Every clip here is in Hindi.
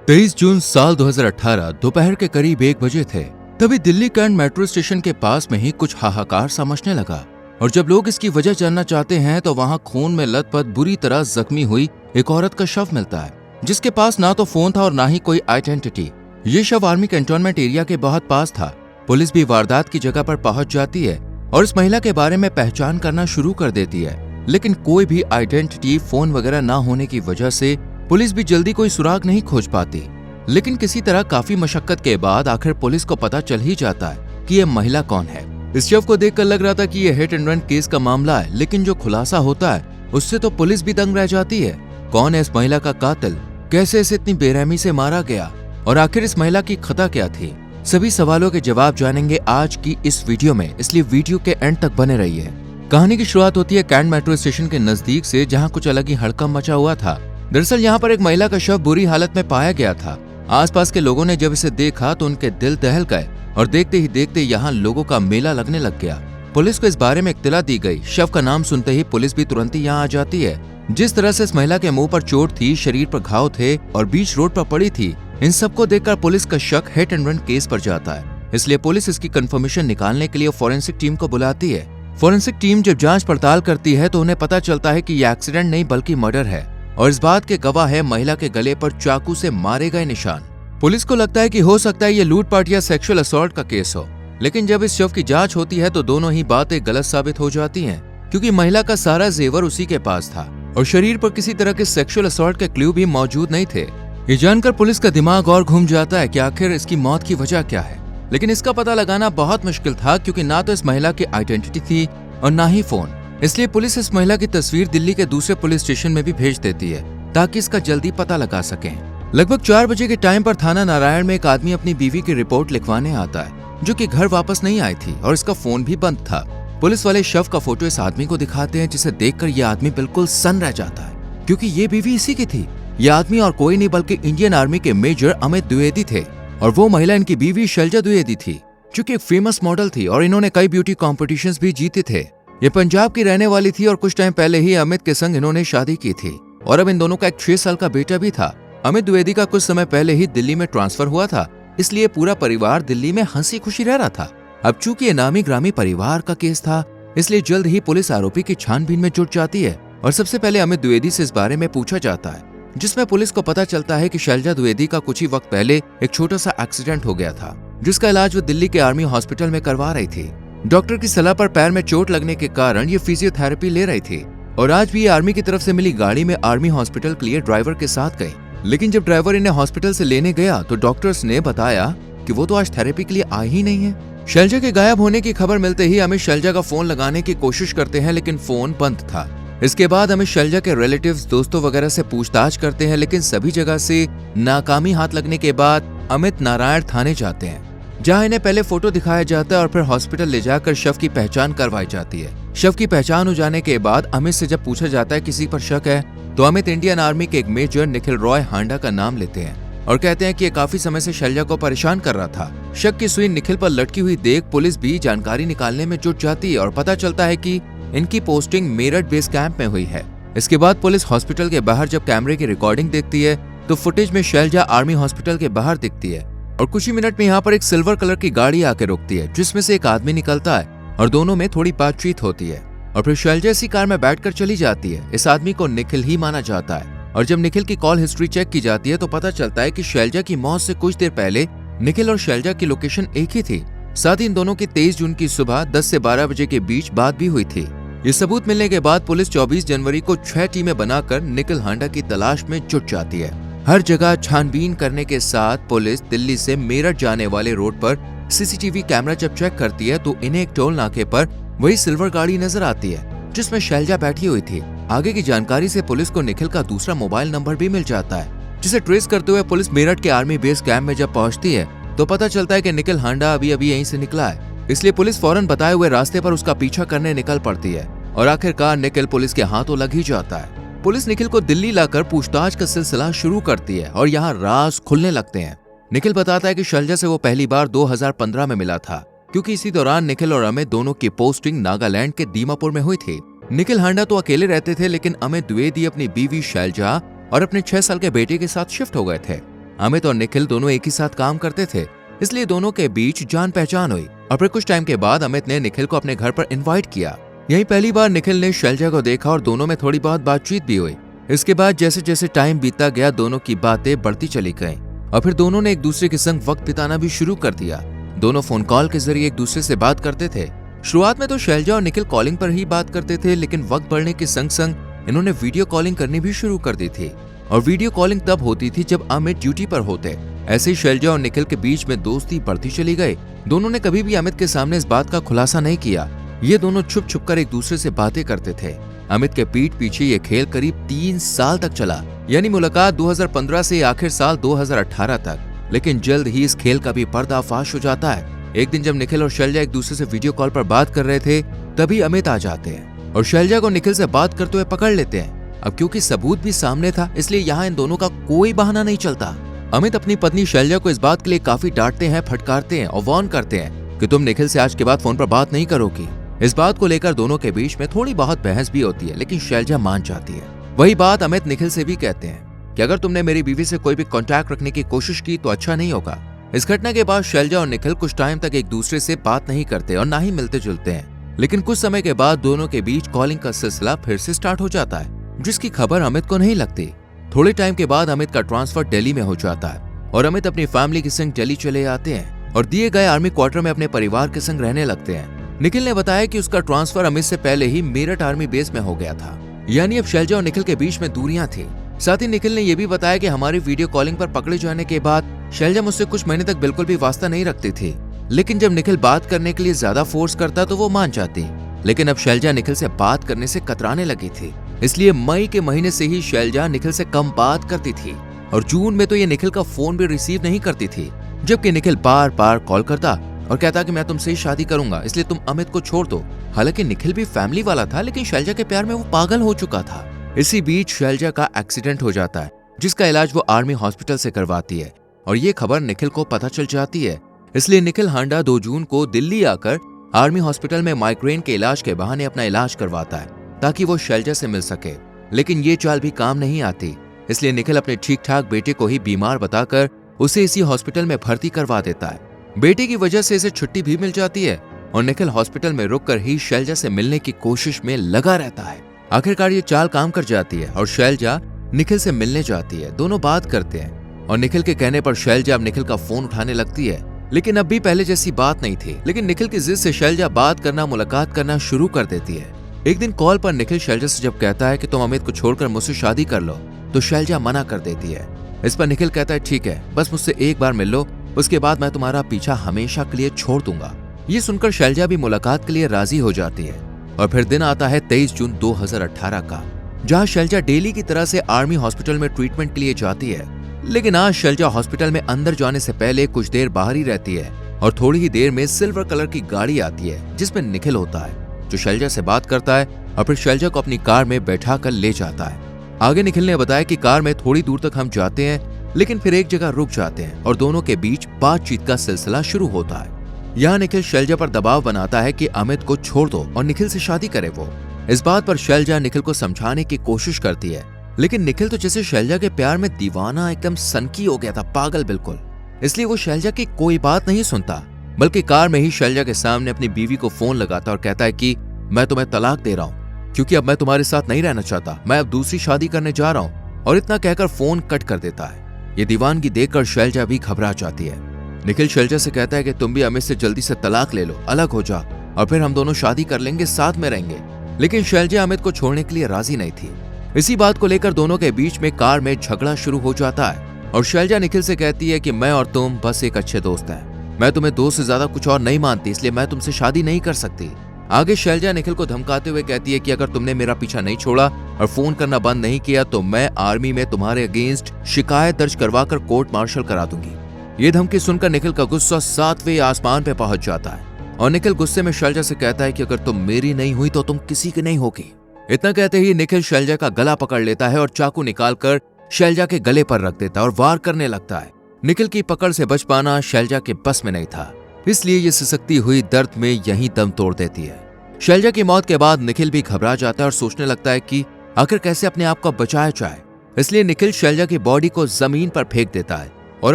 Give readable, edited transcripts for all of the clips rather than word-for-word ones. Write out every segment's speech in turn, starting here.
23 जून साल 2018 दोपहर के करीब 1 बजे थे। तभी दिल्ली कैंट मेट्रो स्टेशन के पास में ही कुछ हाहाकार सा मचने लगा और जब लोग इसकी वजह जानना चाहते हैं तो वहाँ खून में लथपथ बुरी तरह जख्मी हुई एक औरत का शव मिलता है, जिसके पास ना तो फोन था और ना ही कोई आइडेंटिटी। ये शव आर्मी कैंटोनमेंट एरिया के बहुत पास था। पुलिस भी वारदात की जगह पर पहुंच जाती है और इस महिला के बारे में पहचान करना शुरू कर देती है, लेकिन कोई भी आइडेंटिटी, फोन वगैरह ना होने की वजह से पुलिस भी जल्दी कोई सुराग नहीं खोज पाती। लेकिन किसी तरह काफी मशक्कत के बाद आखिर पुलिस को पता चल ही जाता है कि यह महिला कौन है। इस शव को देखकर लग रहा था कि यह हिट एंड रन केस का मामला है, लेकिन जो खुलासा होता है उससे तो पुलिस भी दंग रह जाती है। कौन है इस महिला का कातिल, कैसे इसे इतनी बेरहमी से मारा गया और आखिर इस महिला की खता क्या थी? सभी सवालों के जवाब जानेंगे आज की इस वीडियो में, इसलिए वीडियो के एंड तक बने रहिए। कहानी की शुरुआत होती है कैंट मेट्रो स्टेशन के नजदीक से, जहाँ कुछ अलग ही हड़कंप मचा हुआ था। दरअसल यहाँ पर एक महिला का शव बुरी हालत में पाया गया था। आसपास के लोगों ने जब इसे देखा तो उनके दिल दहल गए और देखते ही देखते यहाँ लोगों का मेला लगने लग गया। पुलिस को इस बारे में इत्तला दी गई। शव का नाम सुनते ही पुलिस भी तुरंत ही यहाँ आ जाती है। जिस तरह से इस महिला के मुंह पर चोट थी, शरीर पर घाव थे और बीच रोड पर पड़ी थी, इन सबको देखकर पुलिस का शक हिट एंड रन केस पर जाता है। इसलिए पुलिस इसकी कंफर्मेशन निकालने के लिए फोरेंसिक टीम को बुलाती है। फोरेंसिक टीम जब जांच पड़ताल करती है तो उन्हें पता चलता है कि यह एक्सीडेंट नहीं बल्कि मर्डर है और इस बात के गवाह है महिला के गले पर चाकू से मारे गए निशान। पुलिस को लगता है कि हो सकता है ये लूटपाट या सेक्सुअल असॉल्ट का केस हो, लेकिन जब इस शव की जांच होती है तो दोनों ही बातें गलत साबित हो जाती हैं, क्योंकि महिला का सारा जेवर उसी के पास था और शरीर पर किसी तरह के सेक्सुअल असॉल्ट के क्लू भी मौजूद नहीं थे। ये जानकर पुलिस का दिमाग और घूम जाता है कि आखिर इसकी मौत की वजह क्या है, लेकिन इसका पता लगाना बहुत मुश्किल था, क्योंकि ना तो इस महिला की आइडेंटिटी थी और ना ही फोन। इसलिए पुलिस इस महिला की तस्वीर दिल्ली के दूसरे पुलिस स्टेशन में भी भेज देती है ताकि इसका जल्दी पता लगा सकें। लगभग 4 बजे के टाइम पर थाना नारायण में एक आदमी अपनी बीवी की रिपोर्ट लिखवाने आता है, जो कि घर वापस नहीं आई थी और इसका फोन भी बंद था। पुलिस वाले शव का फोटो इस आदमी को दिखाते हैं, जिसे देखकर यह आदमी बिल्कुल सन्न रह जाता है, क्योंकि ये बीवी इसी की थी। यह आदमी और कोई नहीं बल्कि इंडियन आर्मी के मेजर अमित द्विवेदी थे और वो महिला इनकी बीवी शैलजा द्विवेदी थी, जो कि एक फेमस मॉडल थी और इन्होंने कई ब्यूटी कॉम्पिटिशन्स भी जीते थे। ये पंजाब की रहने वाली थी और कुछ टाइम पहले ही अमित के संग इन्होंने शादी की थी और अब इन दोनों का एक 6 साल का बेटा भी था। अमित द्विवेदी का कुछ समय पहले ही दिल्ली में ट्रांसफर हुआ था, इसलिए पूरा परिवार दिल्ली में हंसी खुशी रह रहा था। अब चूंकि ये नामी ग्रामी परिवार का केस था, इसलिए जल्द ही पुलिस आरोपी की छानबीन में जुट जाती है और सबसे पहले अमित द्विवेदी से इस बारे में पूछा जाता है, जिसमें पुलिस को पता चलता है कि शैलजा द्विवेदी का कुछ ही वक्त पहले एक छोटा सा एक्सीडेंट हो गया था, जिसका इलाज वो दिल्ली के आर्मी हॉस्पिटल में करवा रही थी। डॉक्टर की सलाह पर पैर में चोट लगने के कारण ये फिजियोथेरेपी ले रही थी और आज भी ये आर्मी की तरफ से मिली गाड़ी में आर्मी हॉस्पिटल के लिए ड्राइवर के साथ गई। लेकिन जब ड्राइवर इन्हें हॉस्पिटल से लेने गया तो डॉक्टर्स ने बताया कि वो तो आज थेरेपी के लिए आई ही नहीं है। शैलजा के गायब होने की खबर मिलते ही अमित शैलजा का फोन लगाने की कोशिश करते हैं, लेकिन फोन बंद था। इसके बाद अमित शैलजा के रिलेटिव्स, दोस्तों वगैरह से पूछताछ करते हैं, लेकिन सभी जगह से नाकामी हाथ लगने के बाद अमित नारायण थाने जाते हैं, जहां इन्हें पहले फोटो दिखाया जाता है और फिर हॉस्पिटल ले जाकर शव की पहचान करवाई जाती है। शव की पहचान हो जाने के बाद अमित से जब पूछा जाता है किसी पर शक है, तो अमित इंडियन आर्मी के एक मेजर निखिल रॉय हांडा का नाम लेते हैं और कहते हैं कि ये काफी समय से शैलजा को परेशान कर रहा था। शक की सुई निखिल पर लटकी हुई देख पुलिस भी जानकारी निकालने में जुट जाती है और पता चलता है कि इनकी पोस्टिंग मेरठ बेस कैंप में हुई है। इसके बाद पुलिस हॉस्पिटल के बाहर जब कैमरे की रिकॉर्डिंग देखती है तो फुटेज में शैलजा आर्मी हॉस्पिटल के बाहर दिखती है और कुछ ही मिनट में यहाँ पर एक सिल्वर कलर की गाड़ी आके रुकती है, जिसमें से एक आदमी निकलता है और दोनों में थोड़ी बातचीत होती है और फिर शैलजा इसी कार में बैठकर चली जाती है। इस आदमी को निखिल ही माना जाता है और जब निखिल की कॉल हिस्ट्री चेक की जाती है तो पता चलता है कि शैलजा की मौत से कुछ देर पहले निखिल और शैलजा की लोकेशन एक ही थी। साथ ही इन दोनों की 23 जून की सुबह 10 से 12 बजे के बीच बात भी हुई थी। ये सबूत मिलने के बाद पुलिस 24 जनवरी को 6 टीमें बनाकर निखिल हांडा की तलाश में जुट जाती है। हर जगह छानबीन करने के साथ पुलिस दिल्ली से मेरठ जाने वाले रोड पर सीसीटीवी कैमरा जब चेक करती है तो इन्हें एक टोल नाके पर वही सिल्वर गाड़ी नजर आती है, जिसमें शैलजा बैठी हुई थी। आगे की जानकारी से पुलिस को निखिल का दूसरा मोबाइल नंबर भी मिल जाता है, जिसे ट्रेस करते हुए पुलिस मेरठ के आर्मी बेस कैंप में जब पहुंचती है तो पता चलता है कि निखिल हांडा अभी यहीं से निकला है। इसलिए पुलिस फौरन बताए हुए रास्ते पर उसका पीछा करने निकल पड़ती है और आखिरकार निखिल पुलिस के हाथों लग ही जाता है। पुलिस निखिल को दिल्ली लाकर पूछताछ का सिलसिला शुरू करती है और यहाँ राज खुलने लगते हैं। निखिल बताता है कि शैलजा से वो पहली बार 2015 में मिला था, क्योंकि इसी दौरान निखिल और अमित दोनों की पोस्टिंग नागालैंड के दीमापुर में हुई थी। निखिल हांडा तो अकेले रहते थे, लेकिन अमित द्विवेदी अपनी बीवी शैलजा और अपने 6 साल के बेटे के साथ शिफ्ट हो गए थे। अमित और निखिल दोनों एक ही साथ काम करते थे, इसलिए दोनों के बीच जान पहचान हुई। और फिर कुछ टाइम के बाद अमित ने निखिल को अपने घर पर इनवाइट किया। यही पहली बार निखिल ने शैलजा को देखा और दोनों में थोड़ी बहुत बातचीत भी हुई। इसके बाद जैसे जैसे टाइम बीतता गया दोनों की बातें बढ़ती चली गईं और फिर दोनों ने एक दूसरे के संग वक्त बिताना भी शुरू कर दिया। दोनों फोन कॉल के जरिए एक दूसरे से बात करते थे। शुरुआत में तो शैलजा और निखिल कॉलिंग पर ही बात करते थे, लेकिन वक्त बढ़ने के संग संग इन्होंने वीडियो कॉलिंग करनी भी शुरू कर दी थी। और वीडियो कॉलिंग तब होती थी जब अमित ड्यूटी पर होते। ऐसे ही शैलजा और निखिल के बीच में दोस्ती बढ़ती चली गई। दोनों ने कभी भी अमित के सामने इस बात का खुलासा नहीं किया। ये दोनों छुप छुप कर एक दूसरे से बातें करते थे। अमित के पीठ पीछे ये खेल करीब 3 साल तक चला, यानी मुलाकात 2015 से आखिर साल 2018 तक। लेकिन जल्द ही इस खेल का भी पर्दाफाश हो जाता है। एक दिन जब निखिल और शैलजा एक दूसरे से वीडियो कॉल पर बात कर रहे थे, तभी अमित आ जाते हैं और शैलजा को निखिल से बात करते हुए पकड़ लेते हैं। अब क्योंकि सबूत भी सामने था, इसलिए यहाँ इन दोनों का कोई बहाना नहीं चलता। अमित अपनी पत्नी शैलजा को इस बात के लिए काफी डांटते हैं, फटकारते हैं और वार्न करते हैं कि तुम निखिल से आज के बाद फोन पर बात नहीं करोगी। इस बात को लेकर दोनों के बीच में थोड़ी बहुत बहस भी होती है, लेकिन शैलजा मान जाती है। वही बात अमित निखिल से भी कहते हैं कि अगर तुमने मेरी बीवी से कोई भी कांटेक्ट रखने की कोशिश की तो अच्छा नहीं होगा। इस घटना के बाद शैलजा और निखिल कुछ टाइम तक एक दूसरे से बात नहीं करते और ना ही मिलते जुलते हैं। लेकिन कुछ समय के बाद दोनों के बीच कॉलिंग का सिलसिला फिर से स्टार्ट हो जाता है, जिसकी खबर अमित को नहीं लगती। थोड़े टाइम के बाद अमित का ट्रांसफर दिल्ली में हो जाता है और अमित अपनी फैमिली के संग दिल्ली चले आते हैं और दिए गए आर्मी क्वार्टर में अपने परिवार के संग रहने लगते हैं। निखिल ने बताया कि उसका ट्रांसफर अमित से पहले ही मेरठ आर्मी बेस में हो गया था, यानी अब शैलजा और निखिल के बीच में दूरियां थी। साथ ही निखिल ने यह भी बताया कि हमारी वीडियो कॉलिंग पर पकड़े जाने के बाद शैलजा मुझसे कुछ महीने तक बिल्कुल भी वास्ता नहीं रखती थी, लेकिन जब निखिल बात करने के लिए ज्यादा फोर्स करता तो वो मान जाती। लेकिन अब शैलजा निखिल से बात करने से कतराने लगी थी, इसलिए मई के महीने से ही शैलजा निखिल से कम बात करती थी और जून में तो ये निखिल का फोन भी रिसीव नहीं करती थी, जबकि निखिल बार बार कॉल करता और कहता कि मैं तुमसे ही शादी करूंगा, इसलिए तुम अमित को छोड़ दो। हालांकि निखिल भी फैमिली वाला था, लेकिन शैलजा के प्यार में वो पागल हो चुका था। इसी बीच शैलजा का एक्सीडेंट हो जाता है, जिसका इलाज वो आर्मी हॉस्पिटल से करवाती है और ये खबर निखिल को पता चल जाती है। इसलिए निखिल हांडा 2 जून को दिल्ली आकर आर्मी हॉस्पिटल में माइग्रेन के इलाज के बहाने अपना इलाज करवाता है ताकि वो शैलजा से मिल सके। लेकिन ये चाल भी काम नहीं आती, इसलिए निखिल अपने ठीक ठाक बेटे को ही बीमार बताकर उसे इसी हॉस्पिटल में भर्ती करवा देता है। बेटे की वजह से इसे छुट्टी भी मिल जाती है और निखिल हॉस्पिटल में रुककर ही शैलजा से मिलने की कोशिश में लगा रहता है। आखिरकार ये चाल काम कर जाती है और शैलजा निखिल से मिलने जाती है। दोनों बात करते हैं और निखिल के कहने पर शैलजा अब निखिल का फोन उठाने लगती है, लेकिन अब भी पहले जैसी बात नहीं थी। लेकिन निखिल की जिद से शैलजा बात करना, मुलाकात करना शुरू कर देती है। एक दिन कॉल पर निखिल शैलजा से जब कहता है कि तुम अमित को छोड़कर मुझसे शादी कर लो, तो शैलजा मना कर देती है। इस पर निखिल कहता है ठीक है, बस मुझसे एक बार मिल लो, उसके बाद मैं तुम्हारा पीछा हमेशा के लिए छोड़ दूंगा। ये सुनकर शैलजा भी मुलाकात के लिए राजी हो जाती है और फिर दिन आता है 23 जून 2018 का, जहां शैलजा डेली की तरह से आर्मी हॉस्पिटल में ट्रीटमेंट के लिए जाती है। लेकिन आज शैलजा हॉस्पिटल में अंदर जाने से पहले कुछ देर बाहर ही रहती है और थोड़ी ही देर में सिल्वर कलर की गाड़ी आती है जिसमें निखिल होता है, जो शैलजा से बात करता है और फिर शैलजा को अपनी कार में बैठा कर ले जाता है। आगे निखिल ने बताया कि कार में थोड़ी दूर तक हम जाते हैं, लेकिन फिर एक जगह रुक जाते हैं और दोनों के बीच बातचीत का सिलसिला शुरू होता है। यहाँ निखिल शैलजा पर दबाव बनाता है कि अमित को छोड़ दो और निखिल से शादी करे वो। इस बात पर शैलजा निखिल को समझाने की कोशिश करती है, लेकिन निखिल तो जैसे शैलजा के प्यार में दीवाना, एकदम सनकी हो गया था, पागल बिल्कुल। इसलिए वो शैलजा की कोई बात नहीं सुनता, बल्कि कार में ही शैलजा के सामने अपनी बीवी को फोन लगाता और कहता है कि मैं तुम्हें तलाक दे रहा हूँ, क्योंकि अब मैं तुम्हारे साथ नहीं रहना चाहता, मैं अब दूसरी शादी करने जा रहा हूँ। और इतना कहकर फोन कट कर देता है। ये दीवानगी देखकर शैलजा भी घबरा जाती है। निखिल शैलजा से कहता है कि तुम भी अमित से जल्दी से तलाक ले लो, अलग हो जा और फिर हम दोनों शादी कर लेंगे, साथ में रहेंगे। लेकिन शैलजा अमित को छोड़ने के लिए राजी नहीं थी। इसी बात को लेकर दोनों के बीच में कार में झगड़ा शुरू हो जाता है और शैलजा निखिल से कहती है कि मैं और तुम बस एक अच्छे दोस्त हैं, मैं तुम्हें दोस्त से ज्यादा कुछ और नहीं मानती, इसलिए मैं तुमसे शादी नहीं कर सकती। आगे शैलजा निखिल को धमकाते हुए कहती है कि अगर तुमने मेरा पीछा नहीं छोड़ा और फोन करना बंद नहीं किया तो मैं आर्मी में तुम्हारे अगेंस्ट शिकायत दर्ज करवाकर कोर्ट मार्शल करा दूंगी। ये धमकी सुनकर निखिल का गुस्सा 7वें आसमान पे पहुंच जाता है और निखिल गुस्से में शैलजा से कहता है कि अगर तुम मेरी नहीं हुई तो तुम किसी की नहीं होगी। इतना कहते ही निखिल शैलजा का गला पकड़ लेता है और चाकू निकालकर शैलजा के गले पर रख देता है और वार करने लगता है। निखिल की पकड़ से बच पाना शैलजा के बस में नहीं था, इसलिए ये सिसकती हुई दर्द में यहीं दम तोड़ देती है। शैलजा की मौत के बाद निखिल भी घबरा जाता है और सोचने लगता है कि आखिर कैसे अपने आप को बचाया जाए। इसलिए निखिल शैलजा की बॉडी को जमीन पर फेंक देता है और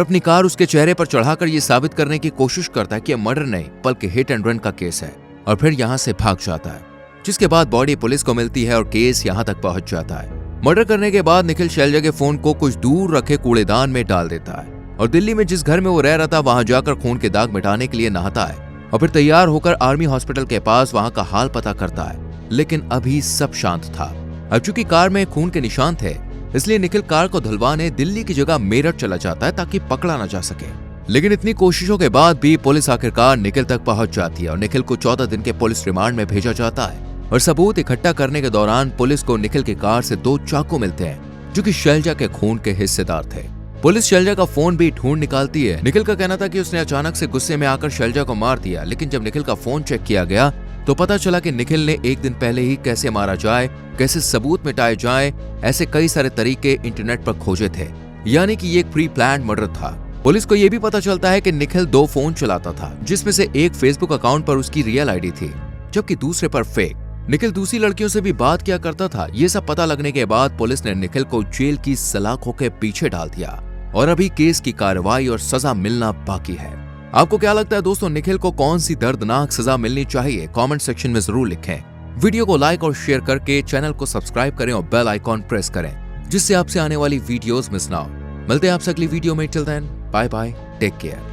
अपनी कार उसके चेहरे पर चढ़ाकर ये साबित करने की कोशिश करता है कि यह मर्डर नहीं बल्कि हिट एंड रन का केस है, और फिर यहाँ से भाग जाता है। जिसके बाद बॉडी पुलिस को मिलती है और केस यहाँ तक पहुंच जाता है। मर्डर करने के बाद निखिल शैलजा के फोन को कुछ दूर रखे कूड़ेदान में डाल देता है और दिल्ली में जिस घर में वो रह रहा था वहां जाकर खून के दाग मिटाने के लिए नहाता है और फिर तैयार होकर आर्मी हॉस्पिटल के पास वहां का हाल पता करता है। लेकिन अभी सब शांत था। अब चूंकि कार में खून के निशान थे, इसलिए निखिल कार को धुलवाने दिल्ली की जगह मेरठ चला जाता है ताकि पकड़ा न जा सके। लेकिन इतनी कोशिशों के बाद भी पुलिस आखिरकार निखिल तक पहुंच जाती है और निखिल को 14 दिन के पुलिस रिमांड में भेजा जाता है। और सबूत इकट्ठा करने के दौरान पुलिस को निखिल की कार से 2 चाकू मिलते हैं जो कि शैलजा के खून के हिस्सेदार थे। पुलिस शैलजा का फोन भी ढूंढ निकालती है। निखिल का कहना था कि उसने अचानक से गुस्से में आकर शैलजा को मार दिया, लेकिन जब निखिल का फोन चेक किया गया तो पता चला कि निखिल ने एक दिन पहले ही कैसे मारा जाए, कैसे सबूत मिटाए जाए, ऐसे कई सारे तरीके इंटरनेट पर खोजे थे। यानी कि ये एक प्री प्लान्ड मर्डर था। पुलिस को यह भी पता चलता है कि निखिल 2 फोन चलाता था, जिसमें से एक फेसबुक अकाउंट पर उसकी रियल आईडी थी जबकि दूसरे पर फेक। निखिल दूसरी लड़कियों से भी बात किया करता था। ये सब पता लगने के बाद पुलिस ने निखिल को जेल की सलाखों के पीछे डाल दिया और अभी केस की कार्रवाई और सजा मिलना बाकी है। आपको क्या लगता है दोस्तों, निखिल को कौन सी दर्दनाक सजा मिलनी चाहिए? कमेंट सेक्शन में जरूर लिखें। वीडियो को लाइक और शेयर करके चैनल को सब्सक्राइब करें और बेल आइकॉन प्रेस करें, जिससे आपसे आने वाली वीडियोस मिस ना हो। मिलते हैं आपसे अगली वीडियो में। Till then bye bye, take care.